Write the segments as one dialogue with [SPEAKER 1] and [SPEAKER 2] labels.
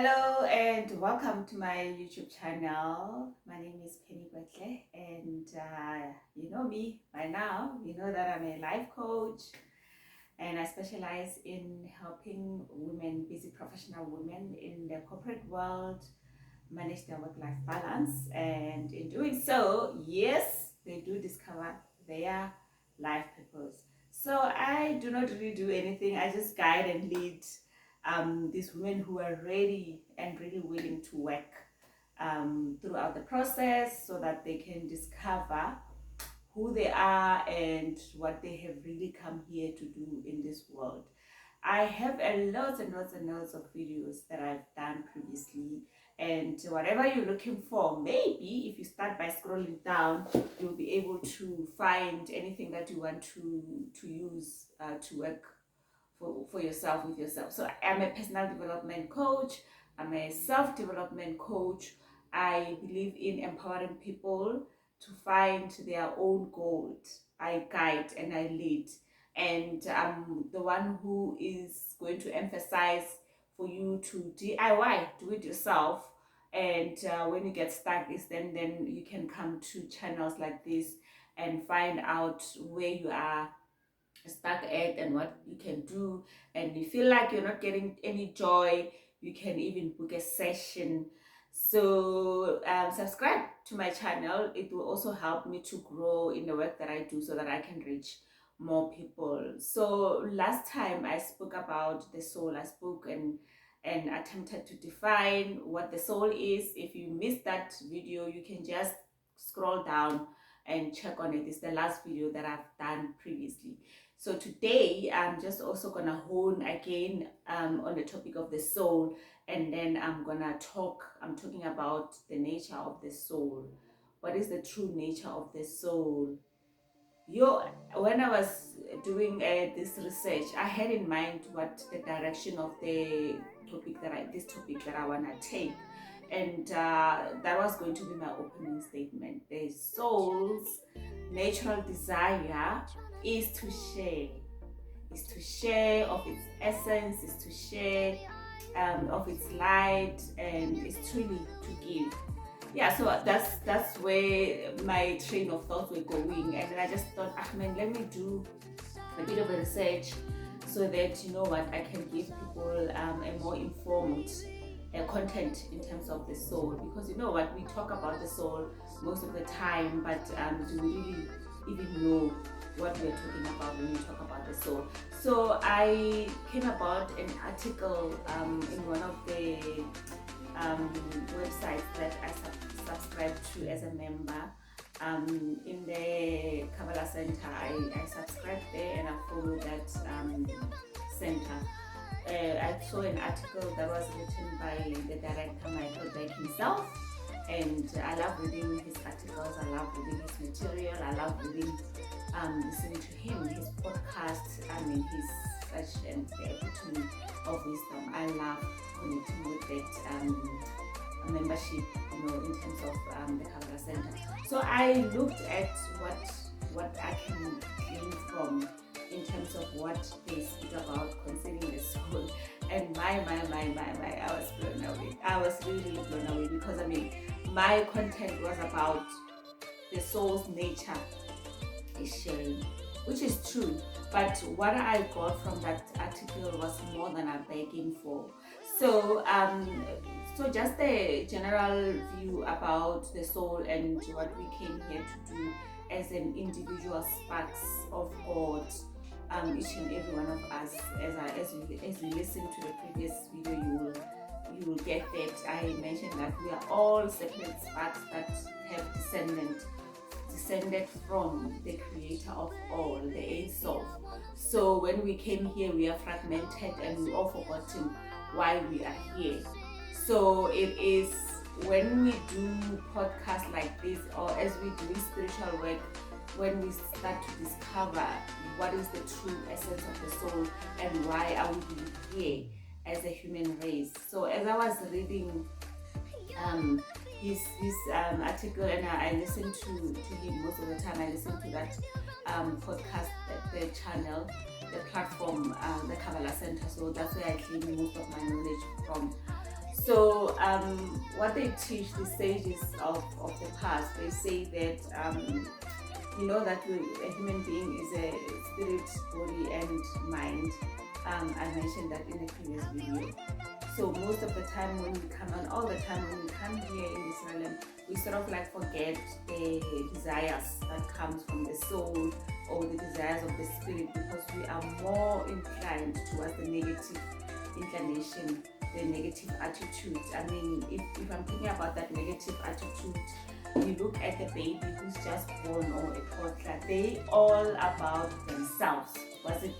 [SPEAKER 1] Hello and welcome to my YouTube channel. My name is Penny Butler and you know me by now. You know that I'm a life coach and I specialize in helping women, busy professional women in the corporate world manage their work-life balance, and in doing so, yes, they do discover their life purpose. So I do not really do anything. I just guide and lead these women who are ready and really willing to work throughout the process so that they can discover who they are and what they have really come here to do in this world. I have a lots and lots and lots of videos that I've done previously, and whatever you're looking for, maybe if you start by scrolling down, you'll be able to find anything that you want to use to work for yourself with yourself. So I'm a personal development coach, I'm a self-development coach. I believe in empowering people to find their own gold. I guide and I lead, and I'm the one who is going to emphasize for you to DIY, do it yourself. And when you get stuck, is then you can come to channels like this and find out where you are stuck at and what you can do. And you feel like you're not getting any joy, you can even book a session. So subscribe to my channel. It will also help me to grow in the work that I do so that I can reach more people. So last time I spoke about the soul. I spoke and attempted to define what the soul is. If you missed that video, you can just scroll down and check on it. It's the last video that I've done previously. So today I'm just also gonna hone again on the topic of the soul, and then I'm talking about the nature of the soul. What is the true nature of the soul? When I was doing this research, I had in mind what the direction of the this topic that I wanna take, and that was going to be my opening statement. The soul's natural desire is to share, of its essence, is to share of its light, and is truly to give. Yeah, so that's where my train of thoughts were going, and then I just thought, man, let me do a bit of a research so that you know what I can give people a more informed content in terms of the soul, because you know what, we talk about the soul most of the time, but do we really even know what we're talking about when we talk about the soul? So I came about an article in one of the websites that I subscribe to as a member. In the Kabbalah Center, I subscribe there and I follow that center. I saw an article that was written by the director Michael Beck himself, and I love reading his articles, I love reading his material, I love reading listening to him, his podcast. I mean, he's such an epitome of wisdom. I love connecting with that membership, you know, in terms of the Kabbalah Center. So I looked at what I can glean from in terms of what they speak about concerning the soul, and my, I was blown away. I was really blown away, because I mean, my content was about the soul's nature is sharing, which is true. But what I got from that article was more than I'm begging for. So, so just a general view about the soul and what we came here to do as an individual sparks of God. Each and every one of us, as we listen to the previous video, you will get that I mentioned that we are all separate sparks that have descended from the creator of all, the Ein Sof. So when we came here, we are fragmented and we all forgotten why we are here. So it is when we do podcasts like this, or as we do spiritual work, when we start to discover what is the true essence of the soul and why are we here as a human race. So as I was reading his article, and I listen to him most of the time. I listen to that podcast, the channel, the platform, the Kabbalah Center. So that's where I gain most of my knowledge from. So what they teach the sages of the past, they say that that a human being is a spirit, body, and mind. I mentioned that in a previous video. So most of the time when we come, and all the time when we come here in this realm, we sort of like forget the desires that comes from the soul or the desires of the spirit, because we are more inclined towards the negative inclination, the negative attitude. I mean, if I'm thinking about that negative attitude, you look at the baby who's just born or a toddler, they all about themselves. What's it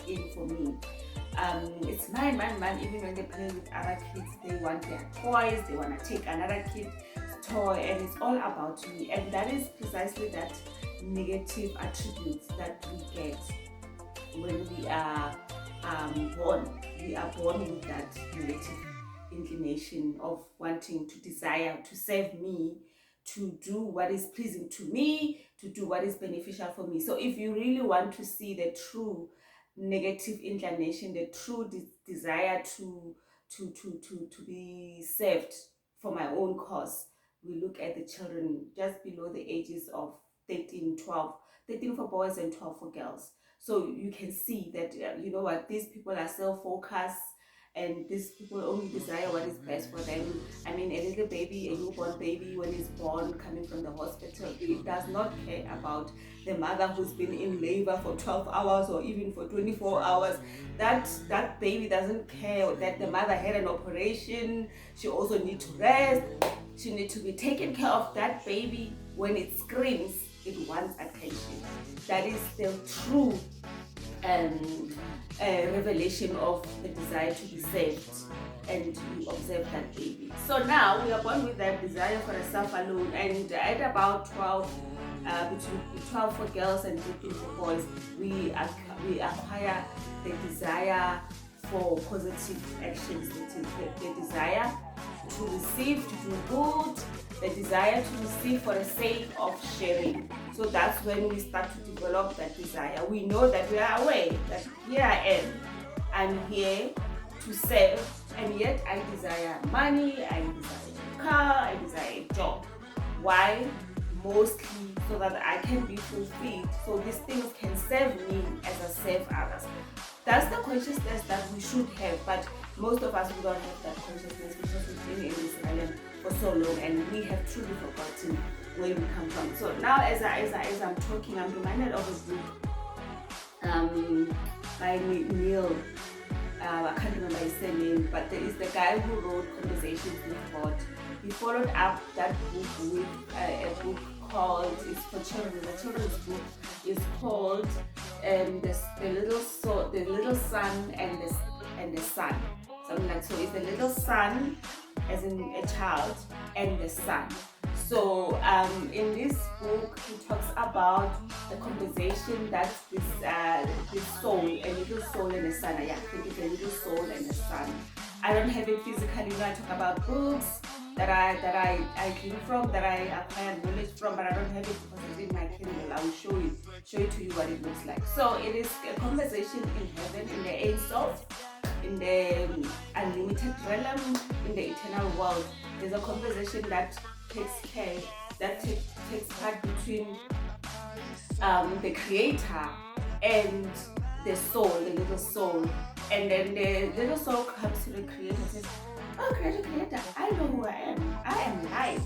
[SPEAKER 1] in for me? It's mine. Even when they play with other kids, they want their toys, they want to take another kid's toy, and it's all about me. And that is precisely that negative attributes that we get when we are born. We are born with that negative inclination of wanting to desire to serve me, to do what is pleasing to me, to do what is beneficial for me. So if you really want to see the true negative inclination, the true desire to be served for my own cause, we look at the children just below the ages of 13 for boys and 12 for girls. So you can see that these people are self-focused, and these people only desire what is best for them. I mean, a little baby, a newborn baby, when it's born, coming from the hospital, it does not care about the mother who's been in labor for 12 hours or even for 24 hours. That baby doesn't care that the mother had an operation. She also needs to rest. She needs to be taken care of. That baby, when it screams, it wants attention. That is the true revelation of the desire to be saved, and you observe that baby. So now we are born with that desire for a self alone, and at about 12, between 12 for girls and 15 for boys, we acquire the desire for positive actions, the desire to receive, to do good, the desire to receive for the sake of sharing. So that's when we start to develop that desire. We know that we are aware that here I am, I'm here to serve, and yet I desire money, I desire a car, I desire a job. Why? Mostly so that I can be fulfilled, so these things can serve me as I serve others. That's the consciousness that we should have, but most of us, we don't have that consciousness because we've been in this realm for so long, and we have truly forgotten where we come from. So now as I'm talking, I'm reminded of a book by Neil, I can't remember his surname, but there is the guy who wrote Conversations with God. He followed up that book with a book called, it's for children, the children's book is called the little son and the sun, something like so. It's the little son, as in a child, and the sun. So in this book, he talks about the conversation that this soul, a little soul and a son. Yeah, I think it's a little soul and a son. I don't have it physically. I talk about books that I came from, that I acquired knowledge from, but I don't have it because it's in my Kindle. I will show it to you what it looks like. So it is a conversation in heaven, in the Ein Sof, in the unlimited realm, in the eternal world. There's a conversation that takes part between the creator and the soul, the little soul. And then the little soul comes to the creator and says, "Oh, creator, I know who I am. I am light."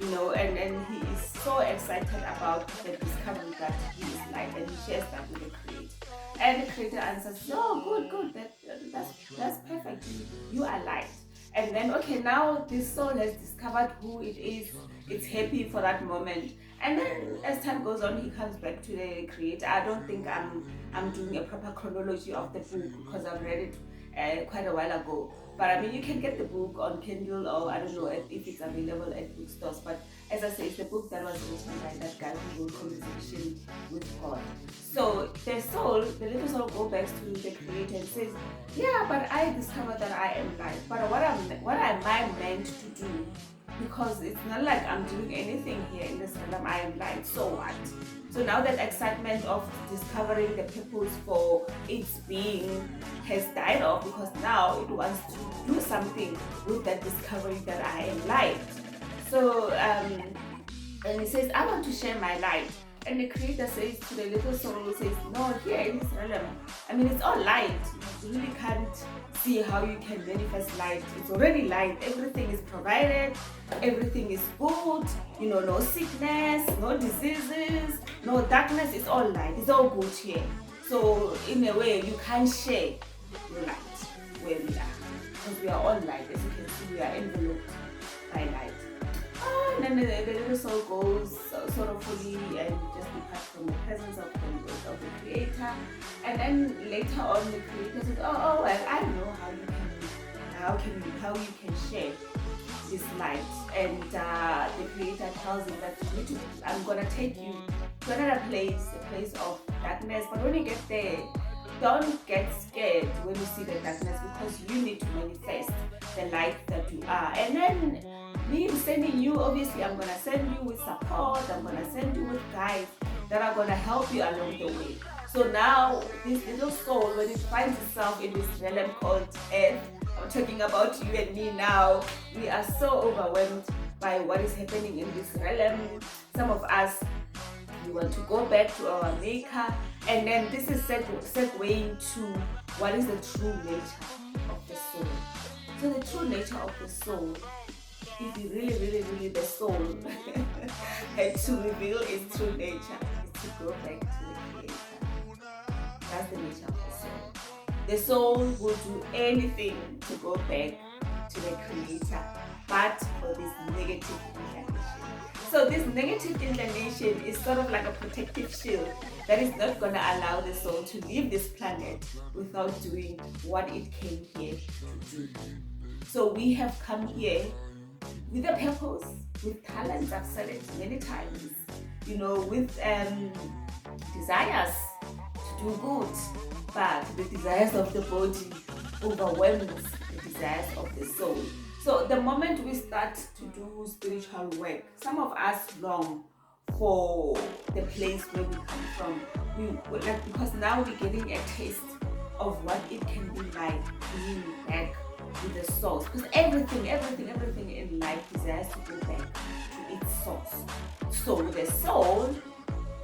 [SPEAKER 1] And he is so excited about the discovery that he is light, and he shares that with the creator. And the creator answers, "Oh, good, that's perfect. You are light." And then, okay, now this soul has discovered who it is. It's happy for that moment. And then as time goes on, he comes back to the creator. I don't think I'm doing a proper chronology of the book because I've read it quite a while ago. But I mean, you can get the book on Kindle, or I don't know if it's available at bookstores. But as I say, it's the book that was written by that guy who wrote Conversation with God. So the little soul goes back to the creator and says, "Yeah, but I discovered that I am light. But what am I meant to do because it's not like I'm doing anything here in this realm. I am light, so what? So now that excitement of discovering the purpose for its being has died off, because now it wants to do something with that discovery that I am light. So and it says, I want to share my light. And the creator says to the little soul, says, no, here in this realm, I mean, it's all light. You really can't see how you can manifest light. It's already light. Everything is provided. Everything is good. You know, no sickness, no diseases, no darkness. It's all light. It's all good here. So in a way, you can't share your light where we are, because we are all light. As you can see, we are enveloped by light. And then the little soul goes sort of fully and just depart from the presence of the creator. And then later on, the creator says, oh well, I know how you can share this light. And the creator tells him that I'm gonna take you to another place, a place of darkness. But when you get there, don't get scared when you see the darkness, because you need to manifest the light that you are. And then me sending you, obviously I'm going to send you with support, I'm going to send you with guides that are going to help you along the way. So now this little soul, when it finds itself in this realm called Earth, I'm talking about you and me now, we are so overwhelmed by what is happening in this realm. Some of us, we want to go back to our maker, and then this is segueing to what is the true nature of the soul. So the true nature of the soul, if you really the soul had to reveal its true nature, is to go back to the creator. That's the nature of the soul. The soul will do anything to go back to the creator, but for this negative inclination. So this negative inclination is sort of like a protective shield that is not going to allow the soul to leave this planet without doing what it came here to do. So we have come here with a purpose, with talents. I've said it many times, you know, with desires to do good, but the desires of the body overwhelms the desires of the soul. So the moment we start to do spiritual work, some of us long for the place where we come from. Because now we're getting a taste of what it can be like being back with the source. Because everything in life desires to go back to its source. So the soul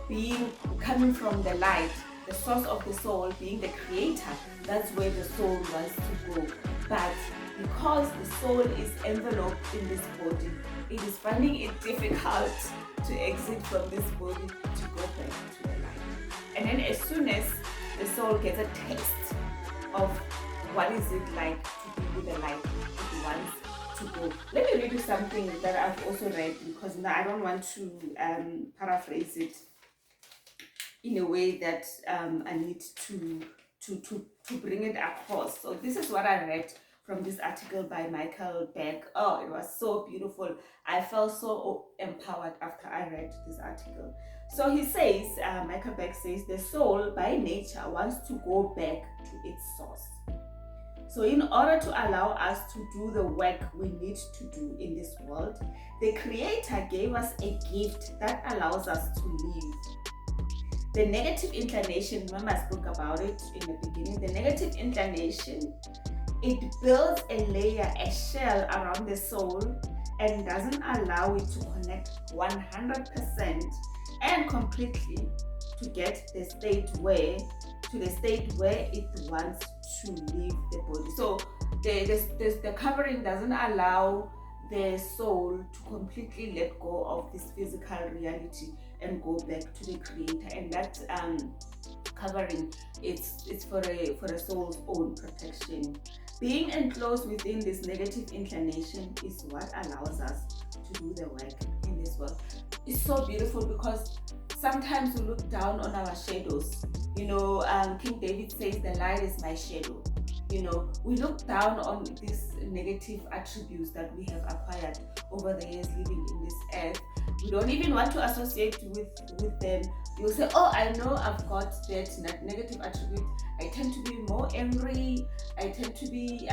[SPEAKER 1] being coming from the light, the source of the soul being the creator, that's where the soul wants to go. But because the soul is enveloped in this body, it is finding it difficult to exit from this body to go back to the light. And then as soon as the soul gets a taste of what is it like to be with the light, it wants to go. Let me read you something that I've also read, because now I don't want to paraphrase it in a way that I need to bring it across. So this is what I read from this article by Michael Beck. Oh, it was so beautiful. I felt so empowered after I read this article. So he says, Michael Beck says, the soul by nature wants to go back to its source. So in order to allow us to do the work we need to do in this world, the Creator gave us a gift that allows us to live. The negative inclination, remember I spoke about it in the beginning, the negative inclination, it builds a layer, a shell around the soul, and doesn't allow it to connect 100% and completely to get the state where it wants to leave the body. So the covering doesn't allow the soul to completely let go of this physical reality and go back to the Creator. And that covering, it's for a soul's own protection. Being enclosed within this negative inclination is what allows us to do the work in this world. It's so beautiful because sometimes we look down on our shadows. You know, King David says, the light is my shadow. You know, we look down on these negative attributes that we have acquired over the years living in this earth. We don't even want to associate with them. You'll say, oh, I know I've got that negative attribute. I tend to be more angry. I tend to be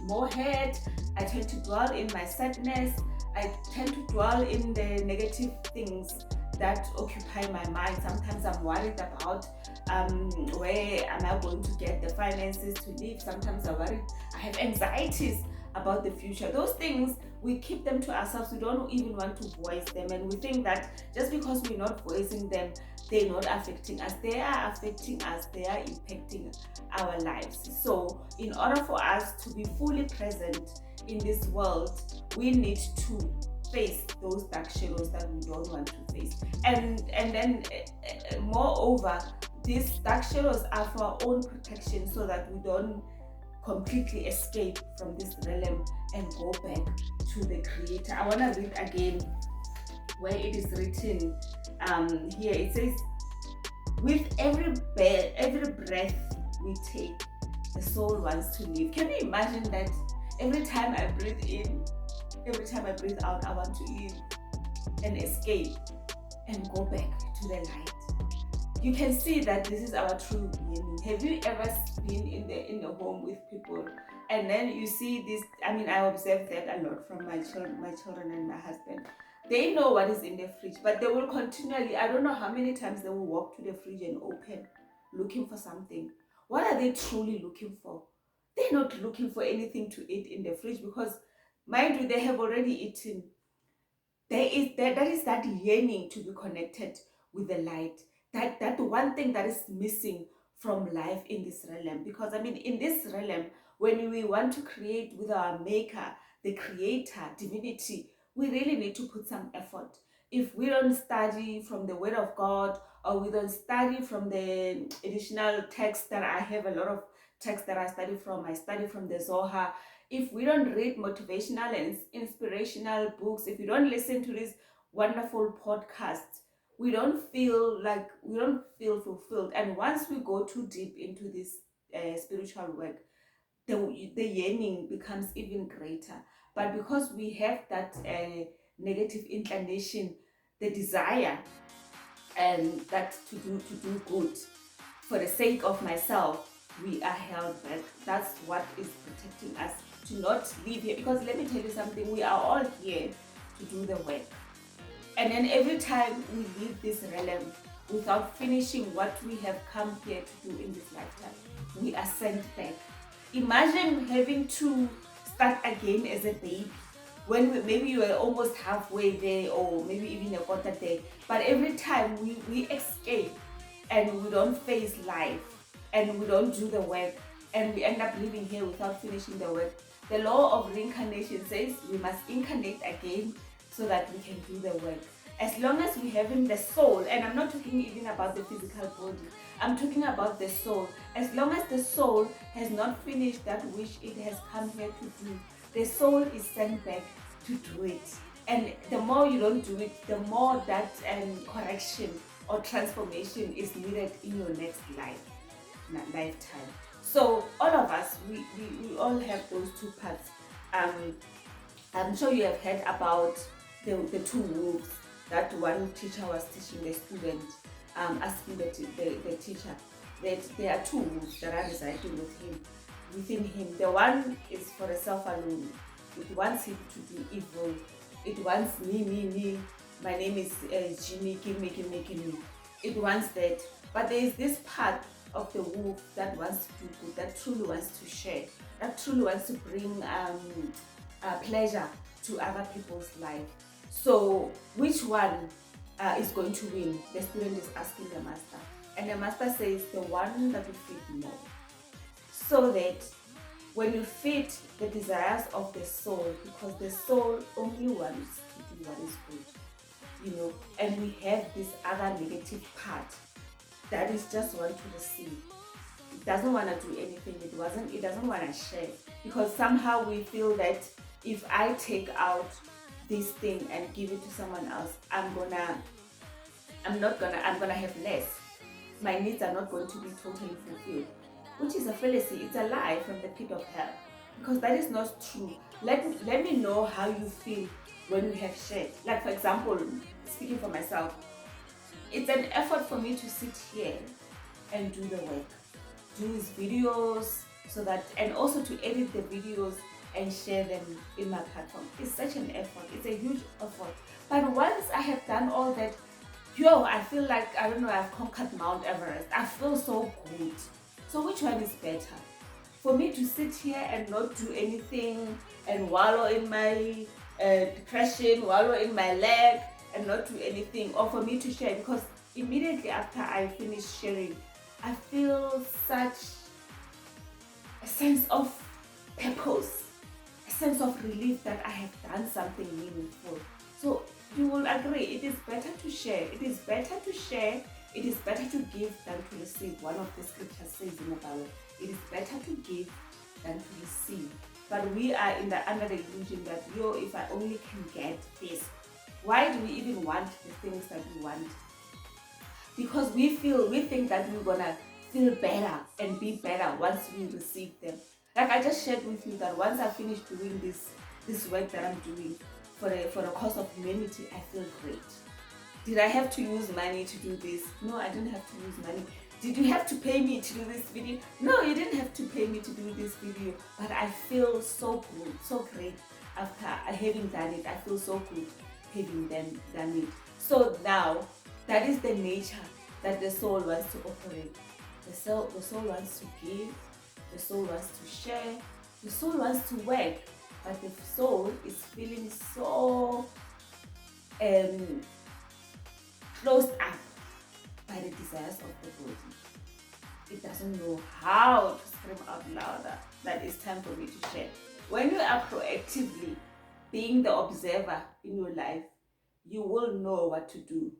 [SPEAKER 1] more hurt. I tend to dwell in my sadness. I tend to dwell in the negative things that occupy my mind. Sometimes I'm worried about where am I going to get the finances to live. Sometimes I'm worried. I have anxieties about the future. Those things, we keep them to ourselves. We don't even want to voice them, and we think that just because we're not voicing them, they're not affecting us. They are affecting us. They are impacting our lives. So in order for us to be fully present in this world, we need to face those dark shadows that we don't want to face. And then moreover, these dark shadows are for our own protection, so that we don't completely escape from this realm and go back to the Creator. I want to read again where it is written here. It says, with every breath we take, the soul wants to live. Can you imagine that? Every time I breathe in, every time I breathe out, I want to live and escape and go back to the light. You can see that this is our true meaning. Have you ever been in the home with people, and then you see this? I mean, I observe that a lot from my children and my husband. They know what is in the fridge, but they will continually, I don't know how many times they will walk to the fridge and open, looking for something. What are they truly looking for? They're not looking for anything to eat in the fridge, because, mind you, they have already eaten. That is that yearning to be connected with the light. That one thing that is missing from life in this realm. Because I mean, in this realm, when we want to create with our maker, the creator, divinity, we really need to put some effort. If we don't study from the word of God, or we don't study from the additional text that I have, a lot of text that I study from. I study from the Zohar. If we don't read motivational and inspirational books, if we don't listen to these wonderful podcasts, we don't feel fulfilled. And once we go too deep into this spiritual work, the yearning becomes even greater. But because we have that negative inclination, the desire, and that to do good for the sake of myself, we are held back. That's what is protecting us to not live here. Because let me tell you something, we are all here to do the work. And then every time we leave this realm without finishing what we have come here to do in this lifetime, we are sent back. Imagine having to start again as a baby, when maybe you are almost halfway there, or maybe even a quarter there. But every time we escape and we don't face life and we don't do the work, and we end up living here without finishing the work, the law of reincarnation says we must incarnate again so that we can do the work. As long as we haven't the soul, and I'm not talking even about the physical body, I'm talking about the soul. As long as the soul has not finished that which it has come here to do, the soul is sent back to do it. And the more you don't do it, the more that correction or transformation is needed in your next lifetime. So all of us, we all have those two parts. I'm sure you have heard about the two wolves that one teacher was teaching the student, asking the teacher that there are two wolves that are residing within him. The one is for the self alone. It wants him to do evil. It wants me. My name is Jimmy, give me. It wants that. But there is this part of the wolf that wants to do good, that truly wants to share, that truly wants to bring pleasure to other people's life. So which one is going to win? The student is asking the master. And the master says, the one that will feed more. So that when you feed the desires of the soul, because the soul only wants to do what is good, and we have this other negative part that is just want to receive. It doesn't want to do anything. It doesn't want to share, because somehow we feel that if I take out this thing and give it to someone else, I'm gonna have less. My needs are not going to be totally fulfilled, which is a fallacy. It's a lie from the pit of hell, because that is not true. Let me know how you feel when we have shared. Like, for example, speaking for myself, it's an effort for me to sit here and do the work, do these videos, so that, and also to edit the videos and share them in my platform. It's such an effort, it's a huge effort. But once I have done all that, yo, I feel like, I don't know, I've conquered Mount Everest. I feel so good. So which one is better? For me to sit here and not do anything and wallow in my depression, wallow in my leg and not do anything, or for me to share? Because immediately after I finish sharing, I feel such a sense of purpose, a sense of relief that I have done something meaningful. So you will agree, it is better to share. It is better to share. It is better to give than to receive. One of the scriptures says in the Bible, it is better to give than to receive. But we are in the under the illusion that, yo, if I only can get this, why do we even want the things that we want? Because we think that we're gonna feel better and be better once we receive them. Like I just shared with you that once I finish doing this work that I'm doing for the cause of humanity, I feel great. Did I have to use money to do this? No, I didn't have to use money. Did you have to pay me to do this video? No, you didn't have to pay me to do this video. But I feel so good, so great after having done it. I feel so good having done it. So now, that is the nature that the soul wants to operate. The soul wants to give, the soul wants to share, the soul wants to work. But the soul is feeling so closed up by the desires of the body. It doesn't know how to scream out louder that it's time for me to share. When you are proactively being the observer in your life, you will know what to do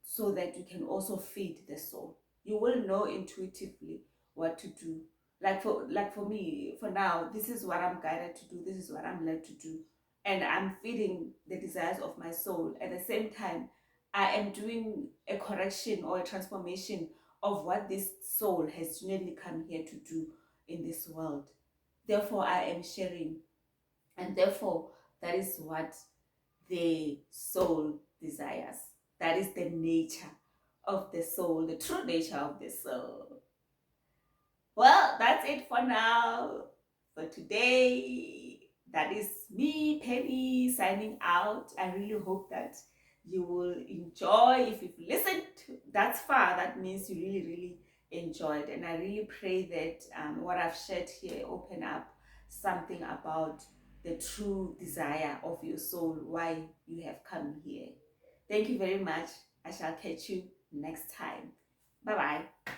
[SPEAKER 1] so that you can also feed the soul. You will know intuitively what to do. Like for me, for now, this is what I'm guided to do, this is what I'm led to do. And I'm feeding the desires of my soul. At the same time, I am doing a correction or a transformation of what this soul has genuinely come here to do in this world. Therefore, I am sharing. And therefore, that is what the soul desires. That is the nature of the soul, the true nature of the soul. Well, that's it for now. For today, that is me, Penny, signing out. I really hope that you will enjoy. If you've listened that far, that means you really, really enjoyed. And I really pray that what I've shared here open up something about the true desire of your soul, why you have come here. Thank you very much. I shall catch you next time. Bye bye.